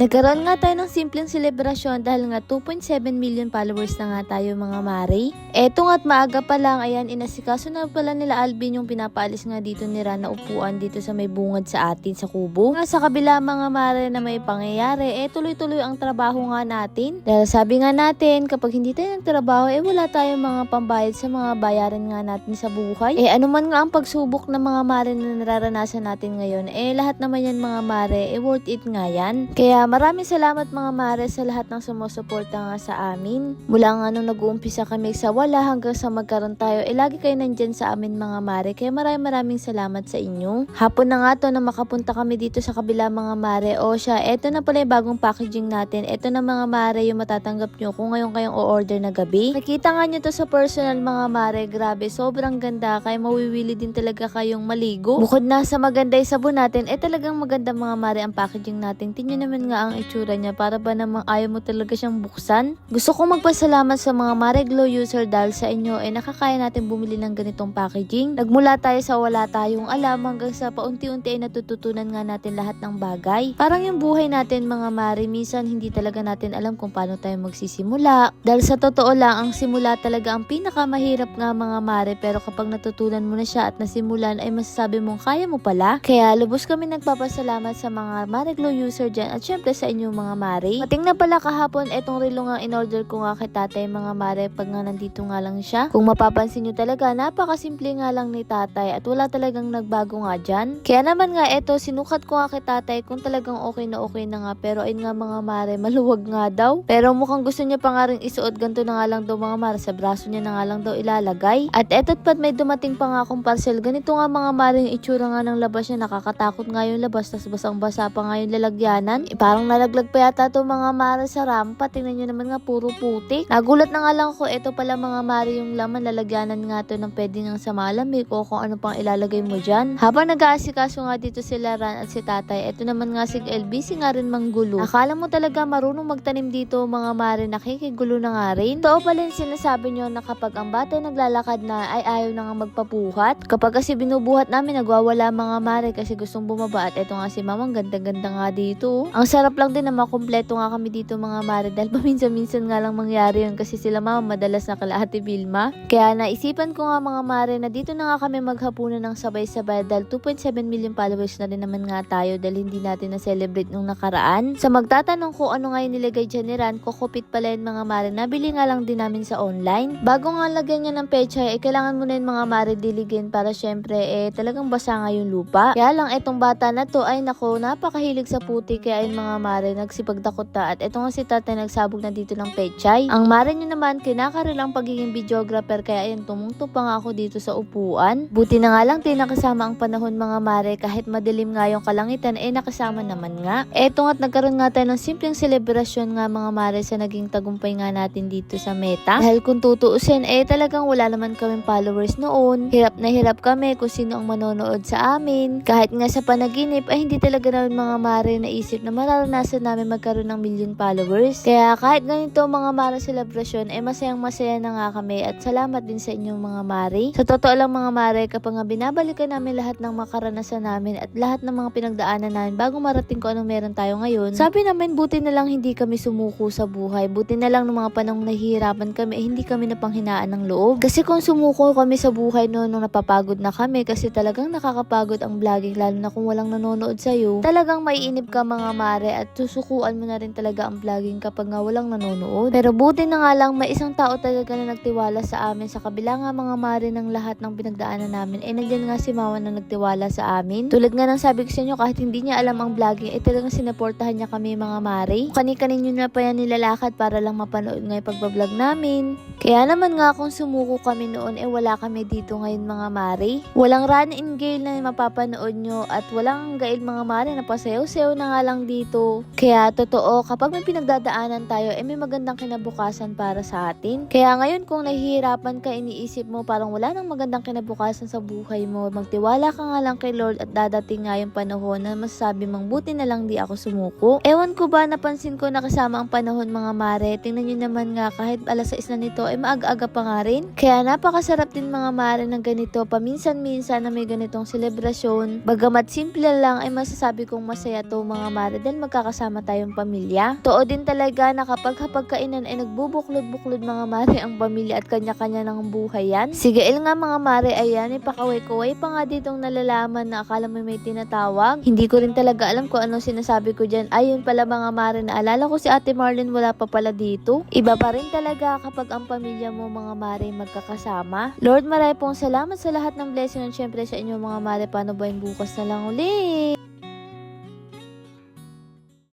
Nagkaroon nga tayo ng simpleng selebrasyon dahil nga 2.7 million followers na nga tayo mga mare. Eto nga't maaga pa lang, ayan, inasikaso na pala nila Alvin yung pinapaalis nga dito ni Ran na upuan dito sa may bungad sa atin sa kubo. Nga sa kabila mga mare na may pangyayari, tuloy-tuloy ang trabaho nga natin. Dahil sabi nga natin, kapag hindi tayo nagtrabaho, wala tayong mga pambayad sa mga bayarin nga natin sa buhay. Ano man nga ang pagsubok ng mga mare na nararanasan natin ngayon, lahat naman yan mga mare, worth it nga yan. Kaya maraming salamat mga mare sa lahat ng sumusuporta nga sa amin. Mula nga nung nag-uumpisa kami sa wala hanggang sa magkaroon tayo, lagi kayo nandyan sa amin mga mare. Kaya maraming salamat sa inyo. Hapon na nga to na makapunta kami dito sa kabila mga mare. O siya, eto na pala yung bagong packaging natin. Eto na mga mare yung matatanggap nyo kung ngayon kayong o-order na gabi. Nakita nga nyo to sa personal mga mare. Grabe, sobrang ganda. Kaya mawiwili din talaga kayong maligo. Bukod na sa maganda yung sabon natin, talagang maganda mga mare ang packaging natin. Tingnan naman nga ang itsura niya, para ba namang ayaw mo talaga siyang buksan. Gusto kong magpasalamat sa mga Mare Glow user dahil sa inyo nakakaya natin bumili ng ganitong packaging. Nagmula tayo sa wala tayong alam hanggang sa paunti-unti ay natututunan nga natin lahat ng bagay. Parang yung buhay natin mga Mare, minsan hindi talaga natin alam kung paano tayo magsisimula. Dahil sa totoo lang, ang simula talaga ang pinakamahirap nga mga Mare, pero kapag natutunan mo na siya at nasimulan ay masasabi mong kaya mo pala. Kaya lubos kami nagpapasalamat sa mga Mare Glow user dyan at syempre sa inyo mga mare. Mating na pala kahapon etong relo nga in-order ko nga kay tatay mga mare pag nga nandito nga lang siya. Kung mapapansin nyo talaga, napakasimple nga lang ni tatay at wala talagang nagbago nga dyan. Kaya naman nga eto, sinukat ko nga kay tatay kung talagang okay na nga, pero ayun nga mga mare, maluwag nga daw. Pero mukhang gusto niya pa nga rin isuot, ganito na nga lang daw mga mare, sa braso niya na nga lang daw ilalagay. At eto't pat may dumating pa nga akong parcel. Ganito nga mga mare yung itsura nga ng labas niya, nakakatakot nga yung labas, tas basang-basa pa nga yung lalagyanan. Parang nalaglag pa yata to mga mare sa rampa. Tingnan nyo naman nga, puro putik. Nagulat na nga lang ako, eto pala mga mare yung laman, lalagyanan nga to ng pwede nga sa malamig o kung ano pang ilalagay mo dyan. Habang nag-aasikaso nga dito sila Ran at si tatay, eto naman nga si LBC nga rin manggulo. Akala mo talaga marunong magtanim dito mga mare, nakikigulo na nga rin. Totoo pala yung sinasabi nyo na kapag ang bata naglalakad na ay ayaw na nga magpabuhat. Kapag kasi binubuhat namin, nagwawala mga mare kasi gustong bumaba. At eto nga si mamang, ganda-ganda nga dito. Ang sarap lang din na makumpleto nga kami dito mga mare dahil paminsan-minsan nga lang mangyari yun kasi sila mama madalas na kala Ate Vilma. Kaya naisipan ko nga mga mare na dito na nga kami maghapunan ng sabay-sabay dahil 2.7 million followers na rin naman nga tayo dahil hindi natin na-celebrate nung nakaraan. Sa magtatanong ko ano nga yung nilagay dyan ni Ran, kokopit pala yun mga mare, nabili nga lang din namin sa online. Bago nga lagyan niya ng pechay, kailangan mo na yun mga mare diligin para syempre talagang basa nga yung lupa. Kaya lang etong bata na to ay nako, napakahilig sa puti, kaya yung mga mare nagsipagdakot na. At eto nga si tatay nagsabog na dito ng pechay. Ang mare nyo naman kinakarilang pagiging videographer, kaya ayun, tumungtong pa nga ako dito sa upuan. Buti na nga lang din nakasama ang panahon mga mare, kahit madilim nga yung kalangitan nakasama naman nga. Eto nga't nagkaroon nga tayo ng simpleng selebrasyon nga mga mare sa naging tagumpay nga natin dito sa Meta. Dahil kung tutuusin talagang wala naman kaming followers noon. Hirap na hirap kami kung sino ang manonood sa amin. Kahit nga sa panaginip hindi talaga namin mga mare naisip na mararanasan namin magkaroon ng million followers. Kaya kahit ganito mga mare celebration masayang masaya na nga kami at salamat din sa inyong mga mare. Sa totoo lang mga mare, kapag nga binabalikan namin lahat ng makaranasan namin at lahat ng mga pinagdaanan namin bago marating ko anong meron tayo ngayon, sabi namin buti na lang hindi kami sumuko sa buhay. Buti na lang ng mga panahong nahihirapan kami hindi kami napanghinaan ng loob. Kasi kung sumuko kami sa buhay noon nung napapagod na kami, kasi talagang nakakapagod ang vlogging, lalo na kung walang nanonood sa'yo, talagang maiinip ka mga mare at susukuan mo na rin talaga ang vlogging kapag nga walang nanonood. Pero buti na nga lang may isang tao talaga na nagtiwala sa amin. Sa kabila nga mga mare ng lahat ng pinagdaanan namin, nandiyan nga si mama na nagtiwala sa amin. Tulad nga ng sabi ko sa inyo, kahit hindi niya alam ang vlogging talagang sineportahan niya kami mga mare. Kani-kanin na pa yan nilalakad para lang mapanood nga yung pagbablog namin. Kaya naman nga kung sumuko kami noon wala kami dito ngayon mga mare. Walang run in gale na mapapanood nyo at walang gail mga mare na pasayaw-sayaw na nga lang dito. Kaya totoo, kapag may pinagdadaanan tayo may magandang kinabukasan para sa atin. Kaya ngayon kung nahihirapan ka, iniisip mo parang wala nang magandang kinabukasan sa buhay mo, magtiwala ka nga lang kay Lord at dadating nga yung panahon na masasabi mong buti na lang di ako sumuko. Ewan ko ba, napansin ko na kasama ang panahon mga mare, tingnan nyo naman nga kahit alas 6 na nito ay maaga-aga pa nga rin. Kaya napakasarap din mga mare ng ganito paminsan-minsan na may ganitong selebrasyon. Bagamat simple lang ay masasabi kong masaya to mga mare dahil magkakasama tayong pamilya. Totoo din talaga na kapag hapagkainan ay nagbubuklod-buklod mga mare ang pamilya at kanya-kanya ng buhay yan. Sige nga mga mare, ayan, ipakaway-kaway pa nga ditong nalalaman na akala mo may tinatawag. Hindi ko rin talaga alam kung ano sinasabi ko dyan. Ayun pala mga mare, naalala ko si Ate Marlene wala pa pala dito. Iba pa rin talaga kapag ang pamilya mo mga mare magkakasama. Lord, maraming pong salamat sa lahat ng blessing at syempre sa inyo mga mare. Paano ba yung bukas na lang ulit?